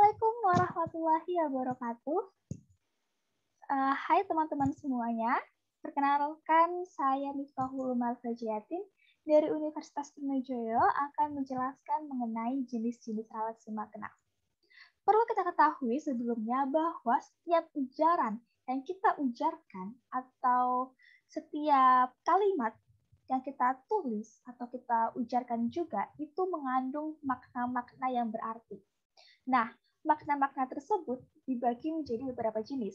Assalamualaikum warahmatullahi wabarakatuh. Hai teman-teman semuanya. Perkenalkan, saya Miftahul Malfajiatin dari Universitas Trunojoyo akan menjelaskan mengenai jenis-jenis relasi makna. Perlu kita ketahui sebelumnya bahwa setiap ujaran yang kita ujarkan atau setiap kalimat yang kita tulis atau kita ujarkan juga itu mengandung makna-makna yang berarti. Nah, makna-makna tersebut dibagi menjadi beberapa jenis.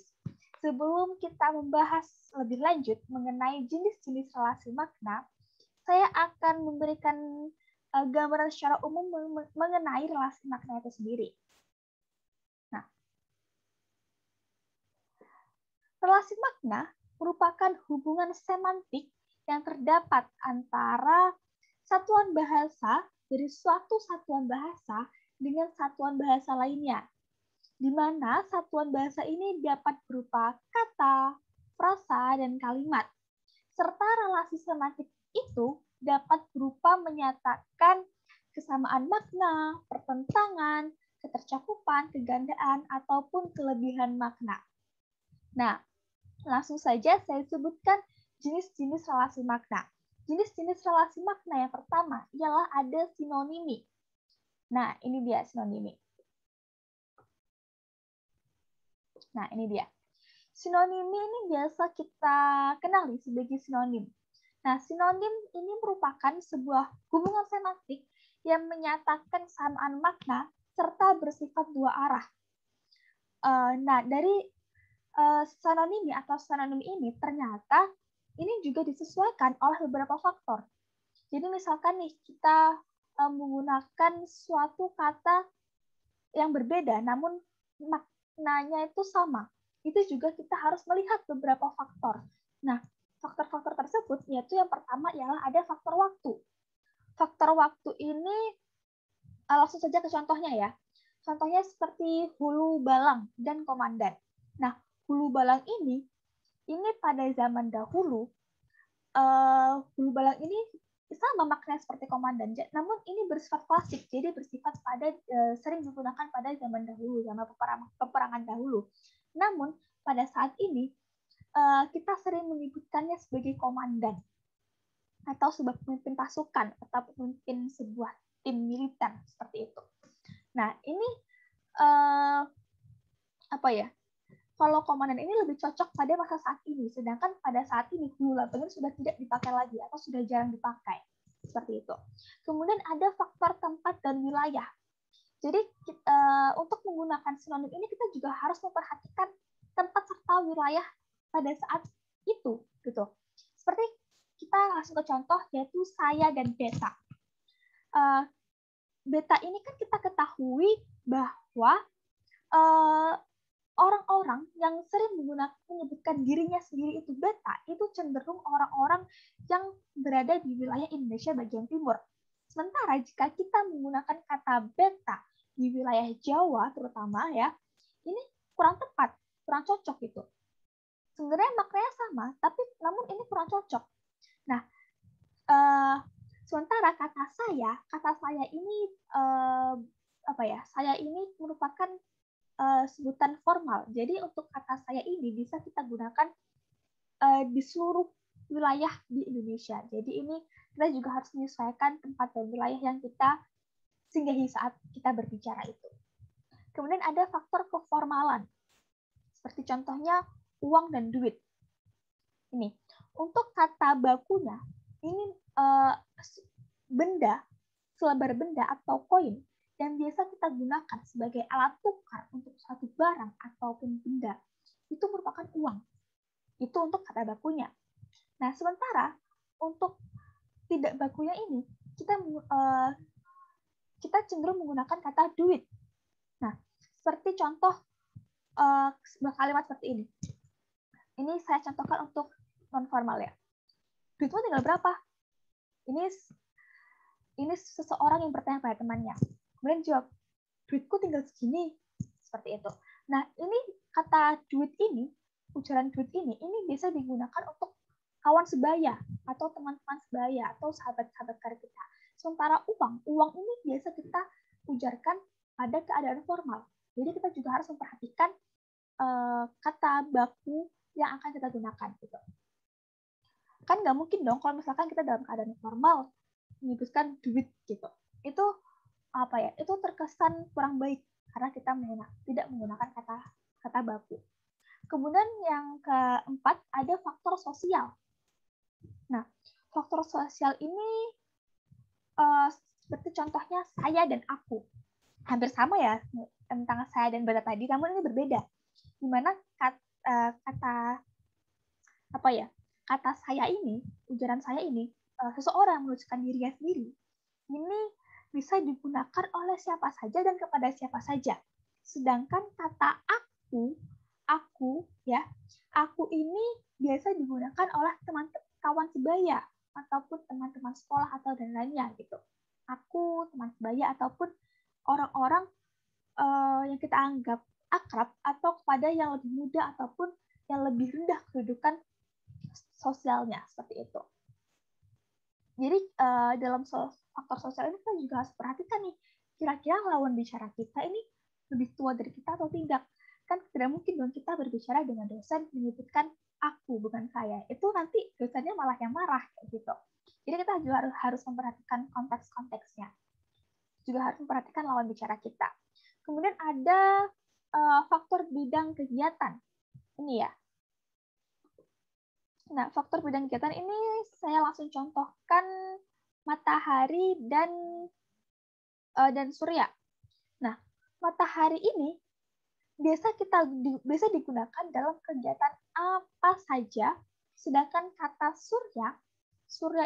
Sebelum kita membahas lebih lanjut mengenai jenis-jenis relasi makna, saya akan memberikan gambaran secara umum mengenai relasi makna itu sendiri. Nah, relasi makna merupakan hubungan semantik yang terdapat antara satuan bahasa dari suatu satuan bahasa dengan satuan bahasa lainnya, di mana satuan bahasa ini dapat berupa kata, frasa, dan kalimat. Serta relasi semantik itu dapat berupa menyatakan kesamaan makna, pertentangan, ketercakupan, kegandaan, ataupun kelebihan makna. Nah, langsung saja saya sebutkan jenis-jenis relasi makna. Jenis-jenis relasi makna yang pertama ialah ada sinonimi. Nah, ini dia sinonimi. Nah, ini dia. Sinonimi ini biasa kita kenali sebagai sinonim. Nah, sinonim ini merupakan sebuah hubungan semantik yang menyatakan kesamaan makna serta bersifat dua arah. Nah, dari sinonimi atau sinonim ini ternyata ini juga disesuaikan oleh beberapa faktor. Jadi misalkan nih kita menggunakan suatu kata yang berbeda namun maknanya itu sama. Itu juga kita harus melihat beberapa faktor. Nah, faktor-faktor tersebut yaitu yang pertama ialah ada faktor waktu. Faktor waktu ini langsung saja ke contohnya ya. Contohnya seperti hulu balang dan komandan. Nah, hulu balang ini pada zaman dahulu hulu balang ini sama maknanya seperti komandan, namun ini bersifat klasik, jadi bersifat pada sering digunakan pada zaman dahulu, zaman peperangan dahulu. Namun pada saat ini kita sering menyebutkannya sebagai komandan atau sebagai pemimpin pasukan atau pemimpin sebuah tim militer seperti itu. Nah ini kalau komandan ini lebih cocok pada masa saat ini, sedangkan pada saat ini hulu balang sudah tidak dipakai lagi atau sudah jarang dipakai. Seperti itu. Kemudian ada faktor tempat dan wilayah. Jadi untuk menggunakan sinonim ini kita juga harus memperhatikan tempat serta wilayah pada saat itu. Gitu. Seperti kita langsung ke contoh yaitu saya dan beta. Beta ini kan kita ketahui bahwa orang-orang yang sering menyebutkan dirinya sendiri itu beta, itu cenderung orang-orang yang berada di wilayah Indonesia bagian timur. Sementara jika kita menggunakan kata beta di wilayah Jawa terutama ya, ini kurang tepat, kurang cocok itu. Sebenarnya maknanya sama, tapi namun ini kurang cocok. Nah, sementara kata saya ini saya ini merupakan sebutan formal. Jadi untuk kata saya ini bisa kita gunakan di seluruh wilayah di Indonesia. Jadi ini kita juga harus menyesuaikan tempat dan wilayah yang kita singgahi saat kita berbicara itu. Kemudian ada faktor keformalan. Seperti contohnya uang dan duit. Ini untuk kata bakunya ini benda, selebar benda atau koin yang biasa kita gunakan sebagai alat tukar untuk suatu barang ataupun benda, itu merupakan uang. Itu untuk kata bakunya. Nah, sementara untuk tidak bakunya ini, kita cenderung menggunakan kata duit. Nah, seperti contoh sebuah kalimat seperti ini. Ini saya contohkan untuk non-formal ya. Duitmu tinggal berapa? Ini seseorang yang bertanya pada temannya. Kemudian jawab, duitku tinggal segini. Seperti itu. Nah, ini kata duit ini, ujaran duit ini biasa digunakan untuk kawan sebaya, atau teman-teman sebaya, atau sahabat-sahabat karib kita. Sementara uang ini biasa kita ujarkan pada keadaan formal. Jadi kata baku yang akan kita gunakan gitu. Kan nggak mungkin dong kalau misalkan kita dalam keadaan normal menyebutkan duit gitu. Itu apa ya? Itu terkesan kurang baik karena kita tidak menggunakan kata baku. Kemudian yang keempat ada faktor sosial. Nah, faktor sosial ini seperti contohnya saya dan aku. Hampir sama ya tentang saya dan Bella tadi, namun ini berbeda. Di mana kata saya ini, ujaran saya ini, seseorang menunjukkan dirinya sendiri, ini bisa digunakan oleh siapa saja dan kepada siapa saja. Sedangkan kata aku ini biasa digunakan oleh kawan sebaya ataupun teman-teman sekolah atau dan lainnya gitu. Aku, teman sebaya ataupun orang-orang yang kita anggap akrab atau kepada yang lebih muda ataupun yang lebih rendah kedudukan sosialnya seperti itu. Jadi dalam faktor sosial ini kita juga harus perhatikan nih, kira-kira lawan bicara kita ini lebih tua dari kita atau tidak. Kan tidak mungkin dong kita berbicara dengan dosen menyebutkan aku bukan saya. Itu nanti dosennya malah yang marah kayak gitu. Jadi kita juga harus memperhatikan konteks-konteksnya. Juga harus memperhatikan lawan bicara kita. Kemudian ada faktor bidang kegiatan. Ini ya. Nah, faktor bidang kegiatan ini saya langsung contohkan matahari dan surya. Nah, matahari ini biasa digunakan dalam kegiatan apa saja, sedangkan kata surya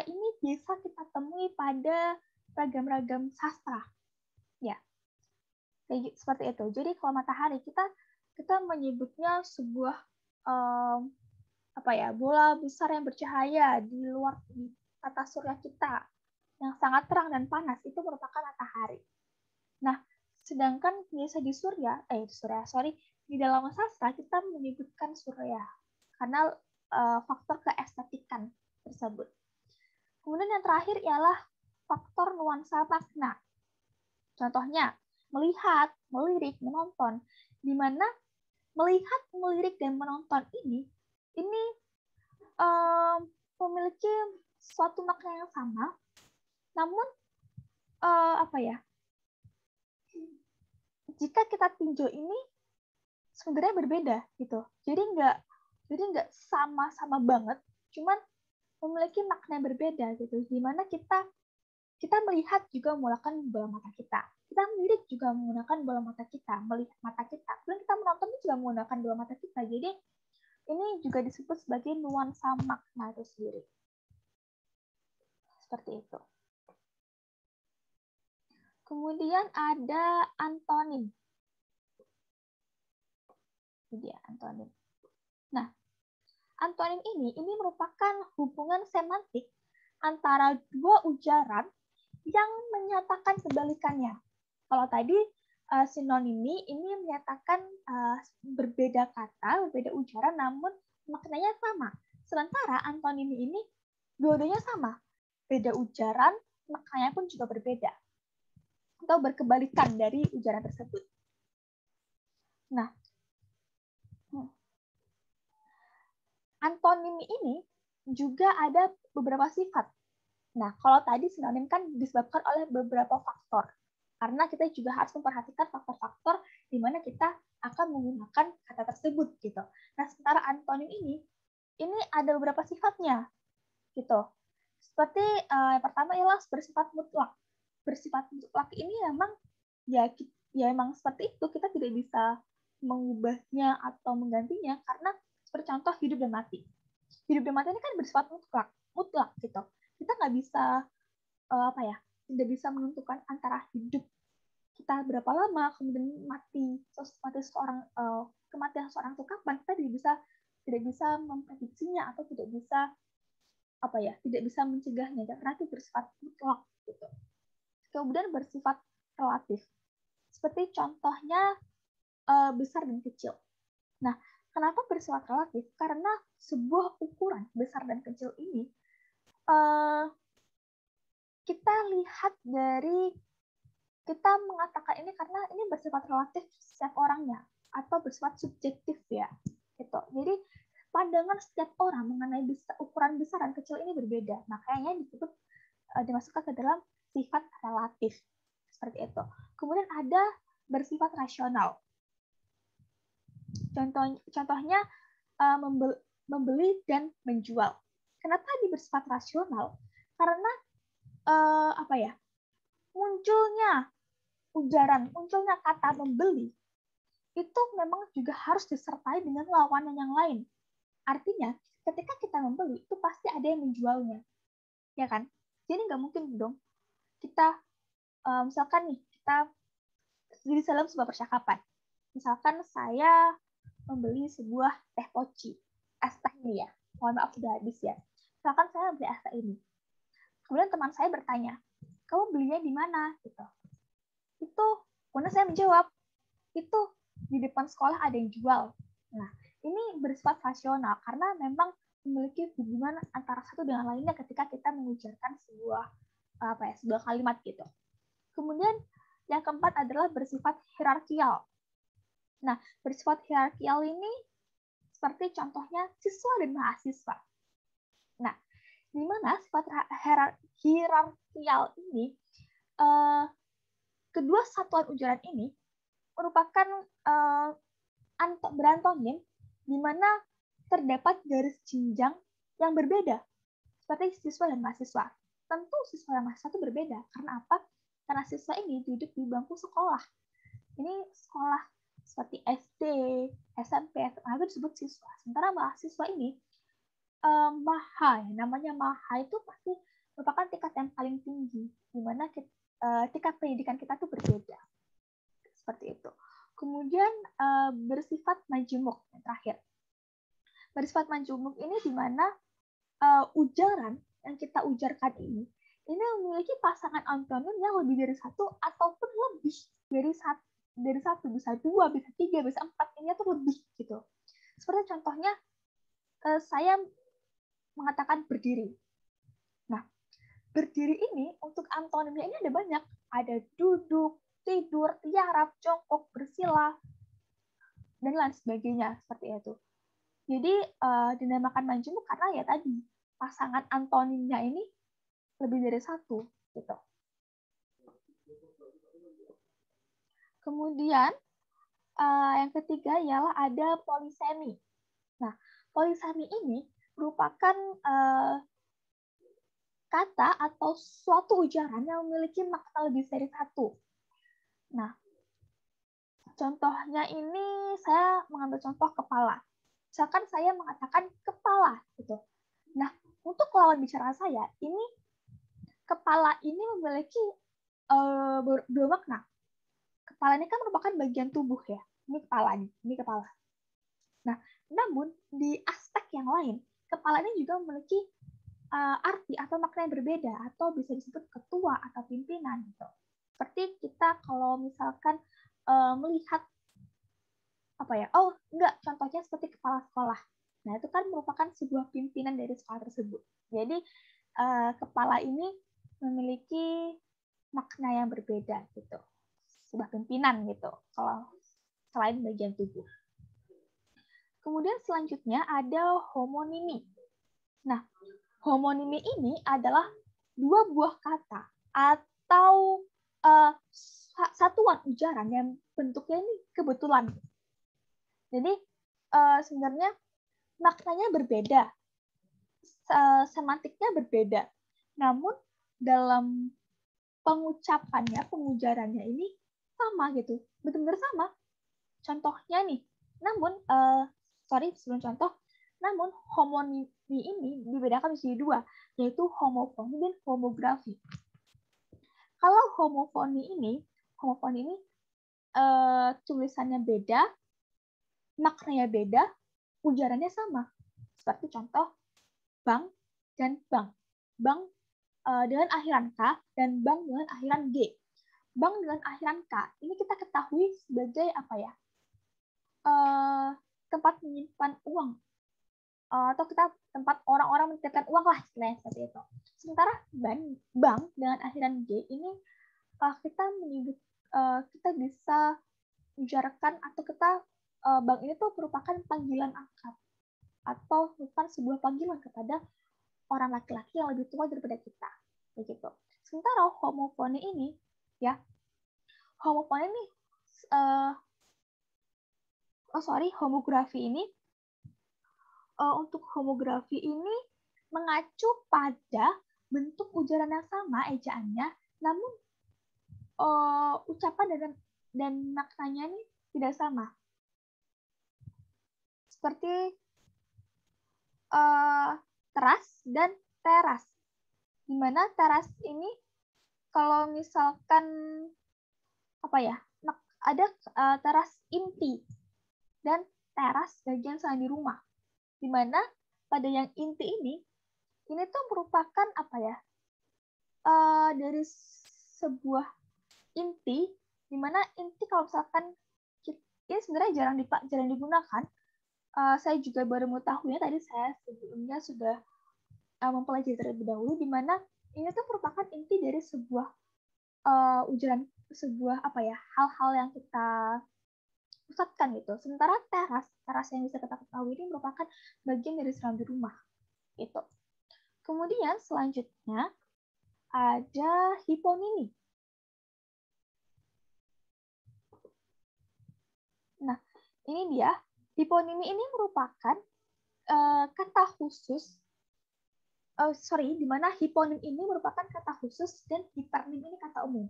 ini biasa kita temui pada ragam-ragam sastra. Ya, kayak seperti itu. Jadi kalau matahari kita menyebutnya sebuah bola besar yang bercahaya di luar kata surya kita yang sangat terang dan panas, itu merupakan matahari. Nah, sedangkan biasa di dalam sastra kita menyebutkan surya karena faktor keestetikan tersebut. Kemudian yang terakhir ialah faktor nuansa makna. Contohnya, melihat, melirik, menonton, di mana melihat, melirik, dan menonton ini memiliki suatu makna yang sama, namun jika kita tinjau ini sebenarnya berbeda gitu. Jadi nggak sama-sama banget, cuman memiliki makna yang berbeda gitu. Di mana kita melihat juga menggunakan bola mata kita. Kita melirik juga menggunakan bola mata kita, melihat mata kita. Kemudian kita menonton juga menggunakan bola mata kita. Jadi ini juga disebut sebagai nuansa makna itu sendiri. Seperti itu. Kemudian ada antonim. Ini dia antonim. Nah, antonim ini merupakan hubungan semantik antara dua ujaran yang menyatakan kebalikannya. Kalau tadi sinonimi ini menyatakan berbeda kata, berbeda ujaran, namun maknanya sama. Sementara antonimi ini dua-duanya sama, beda ujaran, maknanya pun juga berbeda atau berkebalikan dari ujaran tersebut. Nah, antonimi ini juga ada beberapa sifat. Nah, kalau tadi sinonim kan disebabkan oleh beberapa faktor. Karena kita juga harus memperhatikan faktor-faktor di mana kita akan menggunakan kata tersebut gitu. Nah, sementara antonim ini ada beberapa sifatnya gitu. Seperti yang pertama ialah bersifat mutlak. Bersifat mutlak ini memang ya emang seperti itu, kita tidak bisa mengubahnya atau menggantinya karena seperti contoh hidup dan mati. Hidup dan mati ini kan bersifat mutlak gitu. Kita nggak bisa tidak bisa menentukan antara hidup kita berapa lama, kemudian kematian seorang itu kapan. Kita tidak bisa memprediksinya atau tidak bisa mencegahnya karena itu bersifat mutlak gitu. Kemudian bersifat relatif. Seperti contohnya besar dan kecil. Nah, kenapa bersifat relatif? Karena sebuah ukuran besar dan kecil ini kita lihat dari kita mengatakan ini karena ini bersifat relatif setiap orangnya atau bersifat subjektif ya. Gitu. Jadi pandangan setiap orang mengenai ukuran besar dan kecil ini berbeda. Makanya disebut dimasukkan ke dalam sifat relatif. Seperti itu. Kemudian ada bersifat rasional. Contohnya membeli dan menjual. Kenapa bersifat rasional? Karena munculnya kata membeli itu memang juga harus disertai dengan lawanan yang lain. Artinya, ketika kita membeli, itu pasti ada yang menjualnya. Ya kan? Jadi nggak mungkin dong kita, misalkan nih, kita di dalam sebuah percakapan. Misalkan saya membeli sebuah teh poci. Es teh ini ya. Mohon maaf sudah habis ya. Misalkan saya beli es teh ini. Kemudian teman saya bertanya, kamu belinya di mana? Gitu. Itu, kemudian saya menjawab, itu di depan sekolah ada yang jual. Nah, ini bersifat rasional karena memang memiliki hubungan antara satu dengan lainnya ketika kita mengucapkan sebuah kalimat gitu. Kemudian yang keempat adalah bersifat hierarkial. Nah, bersifat hierarkial ini seperti contohnya siswa dan mahasiswa. Nah, di mana sifat hierarkial ini kedua satuan ujaran ini merupakan berantonim di mana terdapat garis jenjang yang berbeda seperti siswa dan mahasiswa. Tentu siswa dan mahasiswa itu berbeda. Karena apa? Karena siswa ini duduk di bangku sekolah. Ini sekolah seperti SD, SMP, SMA itu disebut siswa. Sementara mahasiswa ini namanya maha itu pasti merupakan tingkat yang paling tinggi, di mana tingkat pendidikan kita itu berbeda. Seperti itu. Kemudian bersifat majemuk yang terakhir. Bersifat majemuk ini di mana ujaran yang kita ujarkan ini memiliki pasangan antonim yang lebih dari satu ataupun lebih dari satu, bisa dua, bisa tiga, bisa empat, ini tuh lebih gitu. Seperti contohnya saya mengatakan berdiri. Nah, berdiri ini untuk antonimnya ini ada banyak. Ada duduk, tidur, tiarap, jongkok, bersila, dan lain sebagainya seperti itu. Jadi dinamakan majemuk karena ya tadi pasangan antonimnya ini lebih dari satu gitu. Kemudian yang ketiga ialah ada polisemi. Nah, polisemi ini merupakan kata atau suatu ujaran yang memiliki makna lebih dari satu. Nah, contohnya ini saya mengambil contoh kepala. Misalkan saya mengatakan kepala gitu. Nah, untuk lawan bicara saya, ini kepala ini memiliki dua makna. Kepala ini kan merupakan bagian tubuh ya. Ini kepala nih, ini kepala. Nah, namun di aspek yang lain, kepala ini juga memiliki arti atau makna yang berbeda atau bisa disebut ketua atau pimpinan gitu. Seperti kita kalau misalkan melihat contohnya seperti kepala sekolah. Nah, itu kan merupakan sebuah pimpinan dari sekolah tersebut. Jadi kepala ini memiliki makna yang berbeda gitu. Sebuah pimpinan gitu. Kalau selain bagian tubuh. Kemudian selanjutnya ada homonimi. Nah, homonimi ini adalah dua buah kata atau satuan ujaran yang bentuknya ini kebetulan. Jadi sebenarnya maknanya berbeda, semantiknya berbeda. Namun dalam pengucapannya, pengujarannya ini sama gitu, benar-benar sama. Contohnya nih, namun sebelum contoh, namun homonimi ini dibedakan menjadi dua, yaitu homofoni dan homografi. Kalau homofoni ini tulisannya beda, maknanya beda, ujarannya sama. Seperti contoh bank dan bank. Bank dengan akhiran K dan bank dengan akhiran G. Bank dengan akhiran K ini kita ketahui sebagai tempat menyimpan uang atau kita tempat orang-orang menitipkan uang lah istilahnya seperti itu. Sementara bank dengan akhiran G ini kita bisa ujarkan atau kita Bang ini tuh merupakan panggilan akrab atau bukan sebuah panggilan kepada orang laki-laki yang lebih tua daripada kita, begitu. Sementara homofoni ini, ya, homofoni ini, homografi ini, untuk homografi ini mengacu pada bentuk ujaran yang sama ejaannya, namun ucapan dan maknanya ini tidak sama. Seperti teras dan teras. Di mana teras ini kalau misalkan ada teras inti dan teras bagian selain di rumah. Di mana pada yang inti ini tuh merupakan dari sebuah inti, di mana inti kalau misalkan ini sebenarnya jarang digunakan. Saya juga baru mengetahuinya, tadi saya sebelumnya sudah mempelajari terlebih dahulu, di mana ini tuh merupakan inti dari sebuah ujaran, sebuah hal-hal yang kita pusatkan gitu. Sementara teras yang bisa kita ketahui ini merupakan bagian dari serambi rumah itu. Kemudian selanjutnya ada hiponimi. Nah, ini dia. Hiponimi ini merupakan kata khusus, di mana hiponim ini merupakan kata khusus dan hipernim ini kata umum.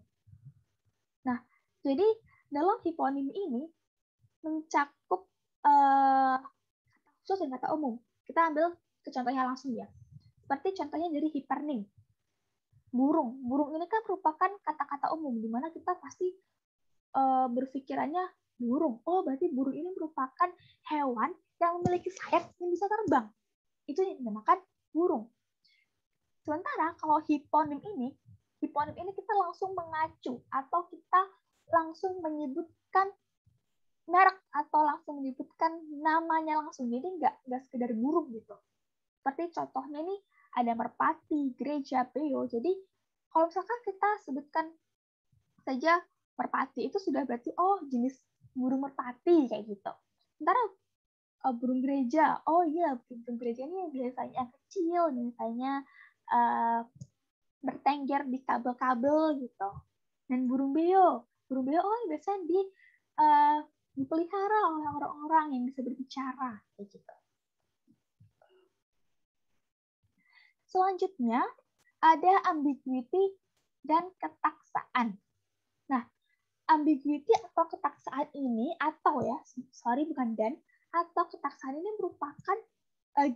Nah, jadi dalam hiponim ini mencakup kata khusus dan kata umum. Kita ambil ke contohnya langsung ya. Seperti contohnya dari hipernim. Burung. Burung ini kan merupakan kata-kata umum, di mana kita pasti berpikirannya burung. Oh, berarti burung ini merupakan hewan yang memiliki sayap yang bisa terbang. Itu yang dinamakan burung. Sementara kalau hiponim ini kita langsung mengacu atau kita langsung menyebutkan merek atau langsung menyebutkan namanya langsung. Jadi nggak sekedar burung gitu. Seperti contohnya nih ada merpati, gereja, beo. Jadi kalau misalkan kita sebutkan saja merpati, itu sudah berarti jenis burung merpati kayak gitu. Sementara burung gereja, iya burung gereja ini biasanya kecil, biasanya bertengger di kabel-kabel gitu. Dan burung beo biasanya dipelihara oleh orang-orang yang bisa berbicara kayak gitu. Selanjutnya ada ambiguity dan ketaksaan. Nah, ambiguity atau ketaksaan ini atau ketaksaan ini merupakan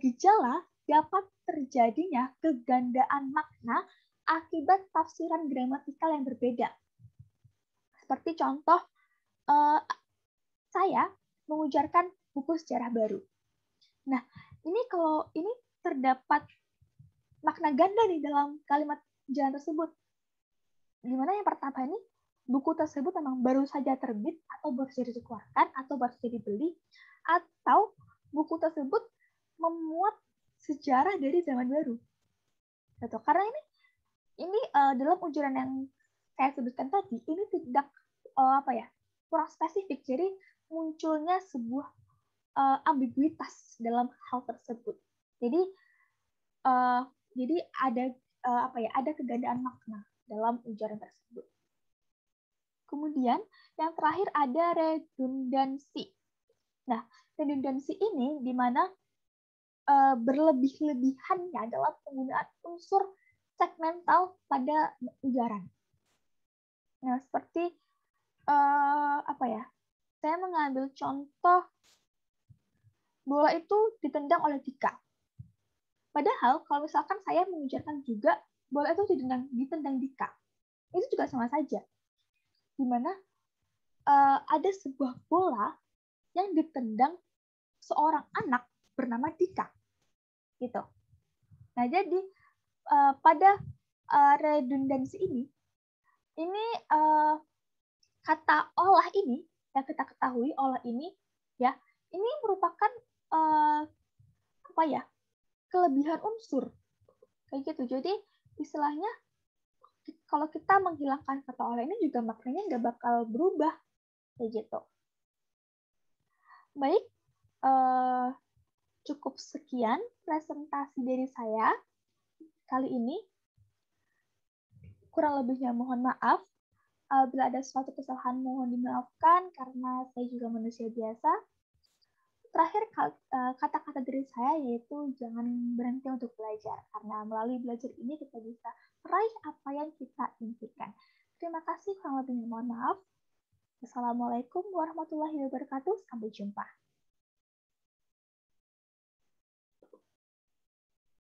gejala dapat terjadinya kegandaan makna akibat tafsiran gramatikal yang berbeda. Seperti contoh, saya mengujarkan buku sejarah baru. Nah, ini terdapat makna ganda nih dalam kalimat ujaran tersebut. Di mana yang pertama ini, buku tersebut memang baru saja terbit, atau baru saja dikeluarkan, atau baru saja dibeli, atau buku tersebut memuat sejarah dari zaman baru. Gitu. Karena ini dalam ujaran yang saya sebutkan tadi, ini tidak kurang spesifik. Jadi munculnya sebuah ambiguitas dalam hal tersebut. Jadi ada kegandaan makna dalam ujaran tersebut. Kemudian yang terakhir ada redundansi. Nah, redundansi ini di mana berlebih-lebihannya dalam penggunaan unsur segmental pada ujaran. Nah, seperti saya mengambil contoh bola itu ditendang oleh Dika. Padahal kalau misalkan saya mengujarkan juga bola itu ditendang Dika, itu juga sama saja. Di mana ada sebuah bola yang ditendang seorang anak bernama Dika. Gitu. Nah, jadi pada redundansi ini kata olah ini yang kita ketahui, olah ini ya, ini merupakan kelebihan unsur kayak gitu. Jadi istilahnya kalau kita menghilangkan kata olah ini juga maknanya nggak bakal berubah kayak gitu. Baik, cukup sekian presentasi dari saya kali ini. Kurang lebihnya mohon maaf. Bila ada suatu kesalahan mohon dimaafkan karena saya juga manusia biasa. Terakhir, kata-kata dari saya yaitu jangan berhenti untuk belajar, karena melalui belajar ini kita bisa meraih apa yang kita impikan. Terima kasih, kurang lebihnya mohon maaf. Wassalamualaikum warahmatullahi wabarakatuh. Sampai jumpa.